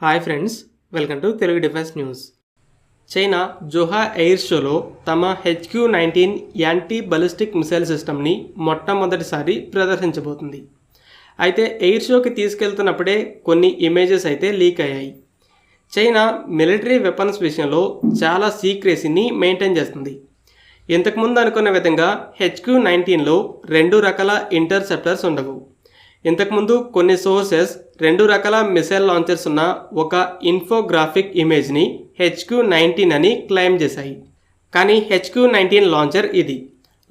Hi friends, welcome to Telugu defence news. China Zhuhai air షోలో తమ HQ-19 anti ballistic missile సిస్టమ్ని మొట్టమొదటిసారి ప్రదర్శించబోతుంది. అయితే ఎయిర్ షోకి తీసుకెళ్తున్నప్పుడే కొన్ని ఇమేజెస్ అయితే లీక్ అయ్యాయి. చైనా మిలిటరీ వెపన్స్ విషయంలో చాలా సీక్రెసీని మెయింటైన్ చేస్తుంది. ఇంతకుముందు అనుకున్న విధంగా HQ-19లో 2 రకాల ఇంటర్సెప్టర్స్ ఉండవు. ఇంతకుముందు కొన్ని సోర్సెస్ 2 రకాల మిసైల్ లాంచర్స్ ఉన్న ఒక ఇన్ఫోగ్రాఫిక్ ఇమేజ్ని HQ-19 అని క్లెయిమ్ చేశాయి. కానీ HQ-19 లాంచర్ ఇది.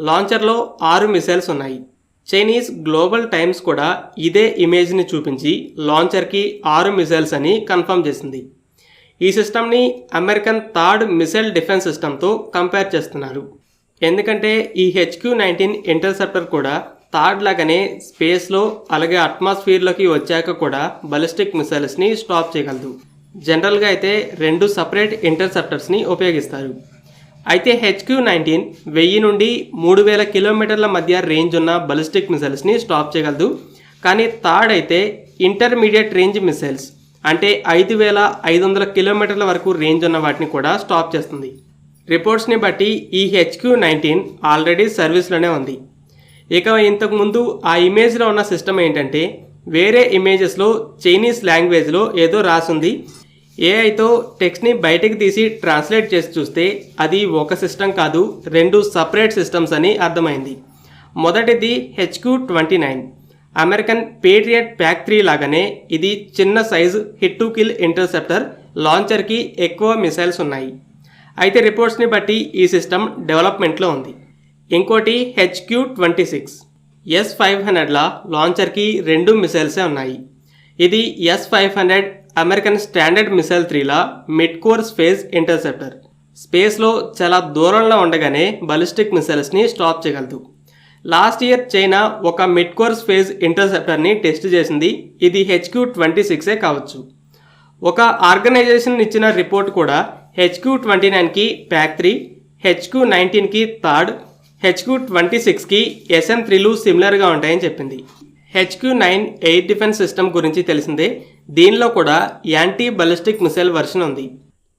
లాంచర్లో 6 మిసైల్స్ ఉన్నాయి. చైనీస్ గ్లోబల్ టైమ్స్ కూడా ఇదే ఇమేజ్ని చూపించి లాంచర్కి 6 మిసైల్స్ అని కన్ఫర్మ్ చేసింది. ఈ సిస్టమ్ని అమెరికన్ థర్డ్ మిసైల్ డిఫెన్స్ సిస్టమ్తో కంపేర్ చేస్తున్నారు. ఎందుకంటే ఈ HQ-19 ఇంటర్సెప్టర్ కూడా థర్డ్ లాగానే స్పేస్లో అలాగే అట్మాస్ఫియర్లోకి వచ్చాక కూడా బలిస్టిక్ మిసైల్స్ని స్టాప్ చేయగలదు. జనరల్గా అయితే 2 సపరేట్ ఇంటర్సెప్టర్స్ని ఉపయోగిస్తారు. అయితే HQ-19 1000 నుండి 3000 కిలోమీటర్ల మధ్య రేంజ్ ఉన్న బలిస్టిక్ మిసైల్స్ని స్టాప్ చేయగలదు. కానీ థర్డ్ అయితే ఇంటర్మీడియట్ రేంజ్ మిసైల్స్ అంటే 5500 కిలోమీటర్ల వరకు రేంజ్ ఉన్న వాటిని కూడా స్టాప్ చేస్తుంది. రిపోర్ట్స్ని బట్టి ఈ HQ-19 ఆల్రెడీ సర్వీస్లోనే ఉంది. ఇక ఇంతకుముందు ఆ ఇమేజ్లో ఉన్న సిస్టమ్ ఏంటంటే వేరే ఇమేజెస్లో చైనీస్ లాంగ్వేజ్లో ఏదో రాసుంది. ఏఐతో టెక్స్ట్ని బయటకు తీసి ట్రాన్స్లేట్ చేసి చూస్తే అది ఒక సిస్టమ్ కాదు, 2 సపరేట్ సిస్టమ్స్ అని అర్థమైంది. మొదటిది HQ-29 అమెరికన్ పేట్రియట్ PAC-3 లాగానే ఇది చిన్న size hit to kill interceptor. లాంచర్కి ఎక్కువ మిసైల్స్ ఉన్నాయి. అయితే రిపోర్ట్స్ని బట్టి ఈ సిస్టమ్ డెవలప్మెంట్లో ఉంది. ఇంకోటి HQ-26 S-500ల లాంచర్కి 2 మిసైల్సే ఉన్నాయి. ఇది S-500 అమెరికన్ స్టాండర్డ్ మిసైల్ 3ల మిడ్ కోర్స్ ఫేజ్ ఇంటర్సెప్టర్. స్పేస్లో చాలా దూరంలో ఉండగానే బలిస్టిక్ మిసైల్స్ని స్టాప్ చేయగలదు. లాస్ట్ ఇయర్ చైనా ఒక మిడ్ కోర్స్ ఫేజ్ ఇంటర్సెప్టర్ని టెస్ట్ చేసింది. ఇది HQ-26 కావచ్చు. ఒక ఆర్గనైజేషన్ ఇచ్చిన రిపోర్ట్ కూడా HQ-29కి PAC-3, HQ-19కి థర్డ్, HQ-26కి SM-3లు సిమిలర్గా ఉంటాయని చెప్పింది. HQ-9 ఎయిర్ డిఫెన్స్ సిస్టమ్ గురించి తెలిసిందే. దీనిలో కూడా యాంటీ బలిస్టిక్ మిసైల్ వర్షన్ ఉంది.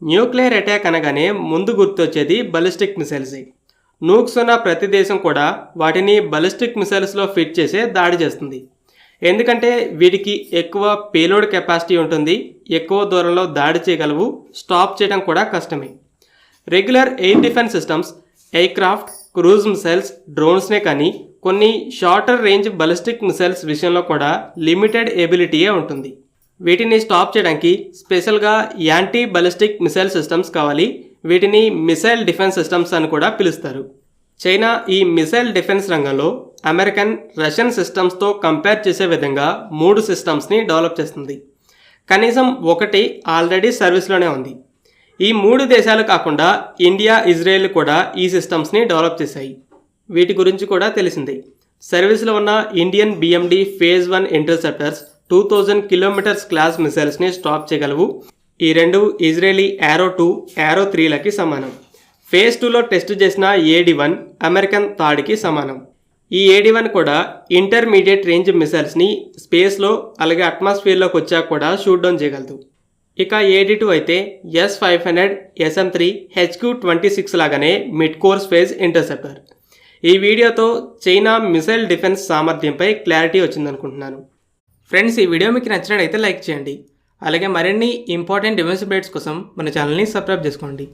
న్యూక్లియర్ అటాక్ అనగానే ముందు గుర్తొచ్చేది బలిస్టిక్ మిసైల్సే. నూక్స్ ఉన్న ప్రతి దేశం కూడా వాటిని బలిస్టిక్ మిసైల్స్లో ఫిట్ చేసే దాడి చేస్తుంది. ఎందుకంటే వీటికి ఎక్కువ పేలోడ్ కెపాసిటీ ఉంటుంది, ఎక్కువ దూరంలో దాడి చేయగలవు, స్టాప్ చేయడం కూడా కష్టమే. Regular air defence systems aircraft, cruise missiles, డ్రోన్స్నే కానీ కొన్ని షార్టర్ రేంజ్ బలిస్టిక్ మిసైల్స్ విషయంలో కూడా లిమిటెడ్ ఎబిలిటీయే ఉంటుంది. వీటిని స్టాప్ చేయడానికి స్పెషల్గా యాంటీ బలిస్టిక్ మిసైల్ సిస్టమ్స్ కావాలి. వీటిని మిసైల్ డిఫెన్స్ సిస్టమ్స్ అని కూడా పిలుస్తారు. చైనా ఈ మిసైల్ డిఫెన్స్ రంగంలో అమెరికన్, రష్యన్ సిస్టమ్స్తో కంపేర్ చేసే విధంగా 3 సిస్టమ్స్ని డెవలప్ చేస్తుంది. కనీసం ఒకటి ఆల్రెడీ సర్వీస్లోనే ఉంది. ఈ 3 దేశాలు కాకుండా ఇండియా, ఇజ్రాయెల్ కూడా ఈ సిస్టమ్స్ని డెవలప్ చేశాయి. వీటి గురించి కూడా తెలిసిందే. సర్వీస్లో ఉన్న Indian BMD phase 1 interceptors 2000 kilometres class మిసైల్స్ని స్టాప్ చేయగలవు. ఈ 2 ఇజ్రాయలీ Arrow 2, Arrow 3లకి సమానం. ఫేజ్ 2లో టెస్ట్ చేసిన AD-1 అమెరికన్ థర్డ్కి సమానం. ఈ AD-1 కూడా ఇంటర్మీడియట్ రేంజ్ మిసైల్స్ని స్పేస్లో అలాగే అట్మాస్ఫియర్లోకి వచ్చాక కూడా షూట్ డౌన్ చేయగలదు. ఇక AD-2 అయితే S-500, SM-3, HQ-26 లాగానే మిడ్ కోర్స్ ఫేజ్ ఇంటర్సెప్టర్. ఈ వీడియోతో చైనా మిసైల్ డిఫెన్స్ సామర్థ్యంపై క్లారిటీ వచ్చిందనుకుంటున్నాను. ఫ్రెండ్స్, ఈ వీడియో మీకు నచ్చినట్లయితే లైక్ చేయండి. అలాగే మరిన్ని ఇంపార్టెంట్ డిఫెన్స్ అప్డేట్స్ కోసం మన ఛానల్ని సబ్స్క్రైబ్ చేసుకోండి.